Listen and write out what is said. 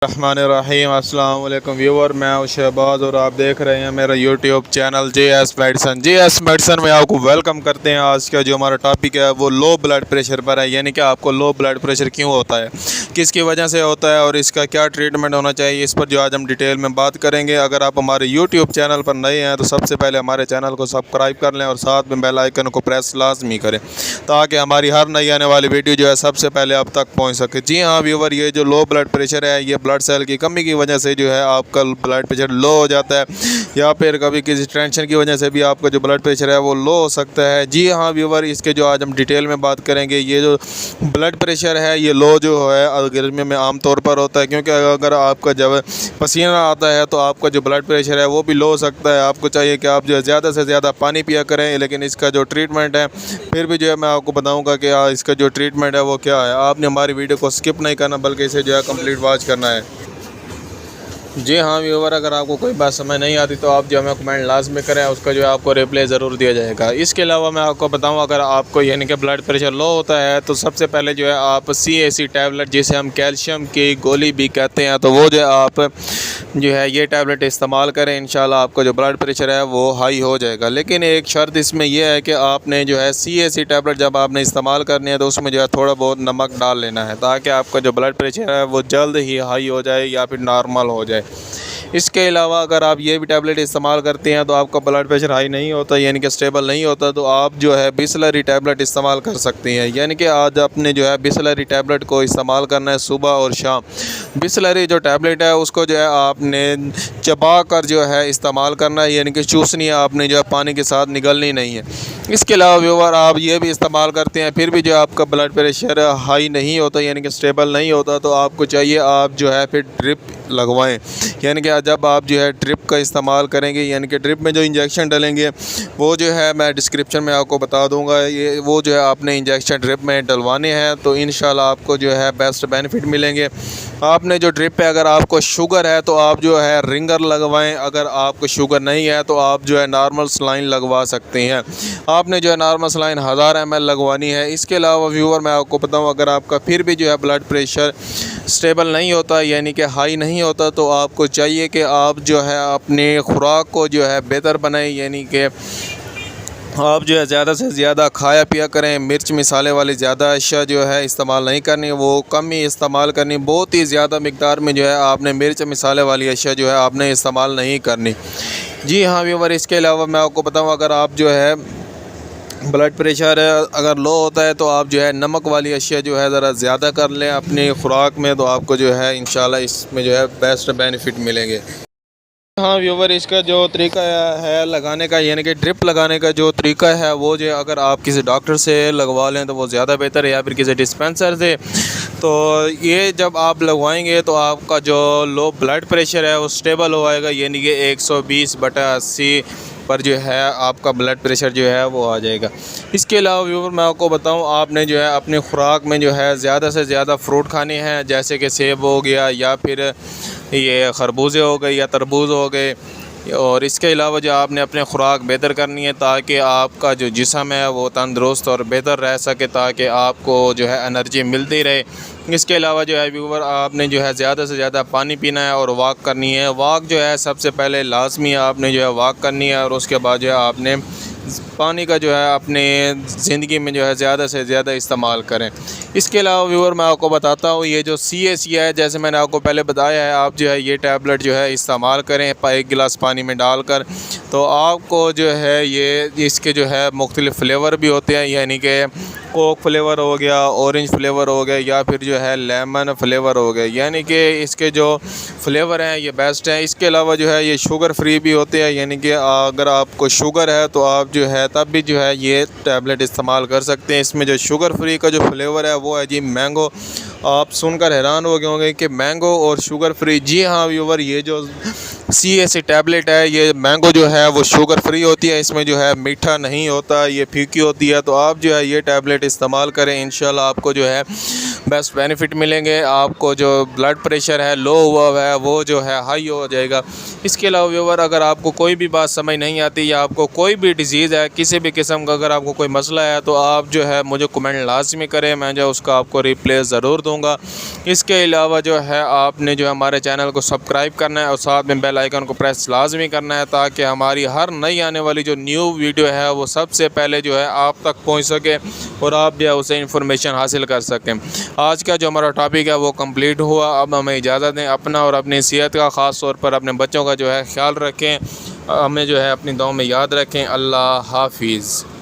रहमानिर्रहीम। अस्सलाम वालेकुम व्यूवर, मैं हूं शहबाज और आप देख रहे हैं मेरा YouTube channel JS Medicine. JS Medicine में आपको वेलकम करते हैं। आज का जो हमारा टॉपिक है वो लो ब्लड प्रेशर पर है, यानी कि आपको लो ब्लड प्रेशर क्यों होता है, किसकी वजह से होता है और इसका क्या ट्रीटमेंट होना चाहिए, इस पर जो आज हम डिटेल में बात करेंगे। अगर आप हमारे यूट्यूब चैनल पर नए हैं तो सबसे पहले हमारे चैनल को सब्सक्राइब कर लें और साथ में बेल आइकन को प्रेस लाजमी करें ताकि हमारी हर नई आने वाली वीडियो जो है सबसे पहले आप तक पहुँच सके। जी हाँ व्यूवर, ये जो लो ब्लड प्रेशर है ये ब्लड सेल की कमी की वजह से जो है आपका ब्लड प्रेशर लो हो जाता है, या फिर कभी किसी टेंशन की वजह से भी आपका जो ब्लड प्रेशर है वो लो हो सकता है। जी हाँ व्यूवर, इसके जो आज हम डिटेल में बात करेंगे। ये जो ब्लड प्रेशर है ये लो जो है गर्मी में आमतौर पर होता है, क्योंकि अगर आपका जब पसीना आता है तो आपका जो ब्लड प्रेशर है वो भी लो हो सकता है। आपको चाहिए कि आप जो है ज़्यादा से ज़्यादा पानी पिया करें, लेकिन इसका जो ट्रीटमेंट है फिर भी जो है मैं आपको बताऊँगा कि इसका जो ट्रीटमेंट है वो क्या है। आपने हमारी वीडियो को स्किप नहीं करना बल्कि इसे जो है कंप्लीट वॉच करना है। जी हाँ व्यूवर, अगर आपको कोई बात समझ नहीं आती तो आप जो हमें कमेंट लाजमी करें, उसका जो है आपको रिप्लाई ज़रूर दिया जाएगा। इसके अलावा मैं आपको बताऊँ, अगर आपको यानी कि ब्लड प्रेशर लो होता है तो सबसे पहले जो है आप CAC टैबलेट, जिसे हम कैल्शियम की गोली भी कहते हैं, तो वो जो है आप जो है ये टैबलेट इस्तेमाल करें। इंशाल्लाह आपका जो ब्लड प्रेशर है वो हाई हो जाएगा। लेकिन एक शर्त इसमें यह है कि आपने जो है CAC टैबलेट जब आपने इस्तेमाल करनी है तो उसमें जो है थोड़ा बहुत नमक डाल लेना है, ताकि आपका जो ब्लड प्रेशर है वो जल्द ही हाई हो जाए या फिर नॉर्मल हो जाए। इसके अलावा अगर आप ये भी टैबलेट इस्तेमाल करते हैं तो आपका ब्लड प्रेशर हाई नहीं होता, यानी कि स्टेबल नहीं होता, तो आप जो है बिसलरी टैबलेट इस्तेमाल कर सकते हैं। यानी कि आज आपने जो है बिसलरी टैबलेट को इस्तेमाल करना है सुबह और शाम। बिसलरी जो टैबलेट है उसको जो है आपने चबा कर जो है इस्तेमाल करना है, यानी कि चूसनी है आपने, जो है पानी के साथ निगलनी नहीं है। इसके अलावा व्यूवर, आप ये भी इस्तेमाल करते हैं फिर भी जो आपका ब्लड प्रेशर हाई नहीं होता, यानी कि स्टेबल नहीं होता, तो आपको चाहिए आप जो है फिर ड्रिप लगवाएं। यानी कि जब आप जो है ड्रिप का इस्तेमाल करेंगे, यानी कि ड्रिप में जो इंजेक्शन डलेंगे वो जो है मैं डिस्क्रिप्शन में आपको बता दूंगा, ये वो जो है आपने इंजेक्शन ड्रिप में डलवाने हैं, तो इंशाल्लाह आपको जो है बेस्ट बेनिफिट मिलेंगे। आपने जो ड्रिप है, अगर आपको शुगर है तो आप जो है रिंगर लगवाएं, अगर आपको शुगर नहीं है तो आप जो है नॉर्मल सलाइन लगवा सकते हैं। आपने जो है नॉर्मल सलाइन 1000 ml लगवानी है। इसके अलावा व्यूवर मैं आपको बताऊं, अगर आपका फिर भी जो है ब्लड प्रेशर स्टेबल नहीं होता, यानी कि हाई नहीं होता, तो आपको चाहिए कि आप जो है अपने खुराक को जो है बेहतर बनाएं, यानी कि आप जो है ज़्यादा से ज़्यादा खाया पिया करें। मिर्च मसाले वाली ज़्यादा अशिया जो है इस्तेमाल नहीं करनी, वो कम ही इस्तेमाल करनी। बहुत ही ज़्यादा मिकदार में जो है आपने मिर्च मसाले वाली अशिया जो है आपने इस्तेमाल नहीं करनी। जी हाँ व्यूवर, इसके अलावा मैं आपको बताऊँ, अगर आप जो है ब्लड प्रेशर अगर लो होता है तो आप जो है नमक वाली अशिया जो है ज़रा ज़्यादा कर लें अपनी खुराक में, तो आपको जो है इंशाल्लाह इसमें जो है बेस्ट बेनिफिट मिलेंगे। हाँ व्यूवर, इसका जो तरीका है लगाने का, यानी कि ड्रिप लगाने का जो तरीका है वो जो अगर आप किसी डॉक्टर से लगवा लें तो वो ज़्यादा बेहतर है, या फिर किसी डिस्पेंसर से। तो ये जब आप लगवाएंगे तो आपका जो लो ब्लड प्रेशर है वो स्टेबल हो आएगा, यानी कि 120/80 पर जो है आपका ब्लड प्रेशर जो है वो आ जाएगा। इसके अलावा व्यूवर मैं आपको बताऊं, आपने जो है अपनी खुराक में जो है ज़्यादा से ज़्यादा फ्रूट खाने हैं, जैसे कि सेब हो गया, या फिर ये खरबूजे हो गए, या तरबूज हो गए। और इसके अलावा जो आपने अपने खुराक बेहतर करनी है ताकि आपका जो जिस्म है वो तंदुरुस्त और बेहतर रह सके, ताकि आपको जो है एनर्जी मिलती रहे। इसके अलावा जो है व्यूवर, आपने जो है ज़्यादा से ज़्यादा पानी पीना है और वॉक करनी है। वॉक जो है सबसे पहले लाजमी है, आपने जो है वॉक करनी है, और उसके बाद जो है आपने पानी का जो है अपने ज़िंदगी में जो है ज़्यादा से ज़्यादा इस्तेमाल करें। इसके अलावा व्यूवर मैं आपको बताता हूँ, ये जो CAC है, जैसे मैंने आपको पहले बताया है, आप जो है ये टैबलेट जो है इस्तेमाल करें 1 गिलास पानी में डालकर, तो आपको जो है ये इसके जो है मुख्तलिफ़ फ्लेवर भी होते हैं, यानी कि कोक फ्लेवर हो गया, ऑरेंज फ्लेवर हो गया, या फिर जो है लेमन फ्लेवर हो गया, यानी कि इसके जो फ्लेवर हैं ये बेस्ट हैं। इसके अलावा जो है ये शुगर फ्री भी होते हैं, यानी कि अगर आपको शुगर है तो आप जो है तब भी जो है ये टैबलेट इस्तेमाल कर सकते हैं। इसमें जो शुगर फ्री का जो फ्लेवर है वो है जी मैंगो। आप सुनकर हैरान हो गए होंगे कि मैंगो और शुगर फ्री। जी हाँ व्यूवर, ये जो CAC टैबलेट है ये मैंगो जो है वो शुगर फ्री होती है, इसमें जो है मीठा नहीं होता, ये फीकी होती है। तो आप जो है ये टैबलेट इस्तेमाल करें, इंशाल्लाह आपको जो है बेस्ट बेनिफिट मिलेंगे। आपको जो ब्लड प्रेशर है लो हुआ है वो जो है हाई हो जाएगा। इसके अलावा व्यूअर, अगर आपको कोई भी बात समझ नहीं आती या आपको कोई भी डिजीज़ है किसी भी किस्म का, अगर आपको कोई मसला है तो आप जो है मुझे कमेंट लाजमी करें, मैं जो उसका आपको रिप्लाई ज़रूर दूंगा। इसके अलावा जो है आपने जो हमारे चैनल को सब्सक्राइब करना है और साथ में बेल आइकन को प्रेस लाजमी करना है, ताकि हमारी हर नई आने वाली जो न्यू वीडियो है वो सबसे पहले जो है आप तक पहुंच सके और आप जो है उसे इंफॉर्मेशन हासिल कर सकें। आज का जो हमारा टॉपिक है वो कंप्लीट हुआ। अब हमें इजाज़त दें। अपना और अपनी सेहत का ख़ास तौर पर अपने बच्चों का जो है ख्याल रखें। हमें जो है अपनी दुआ में याद रखें। अल्लाह हाफिज़।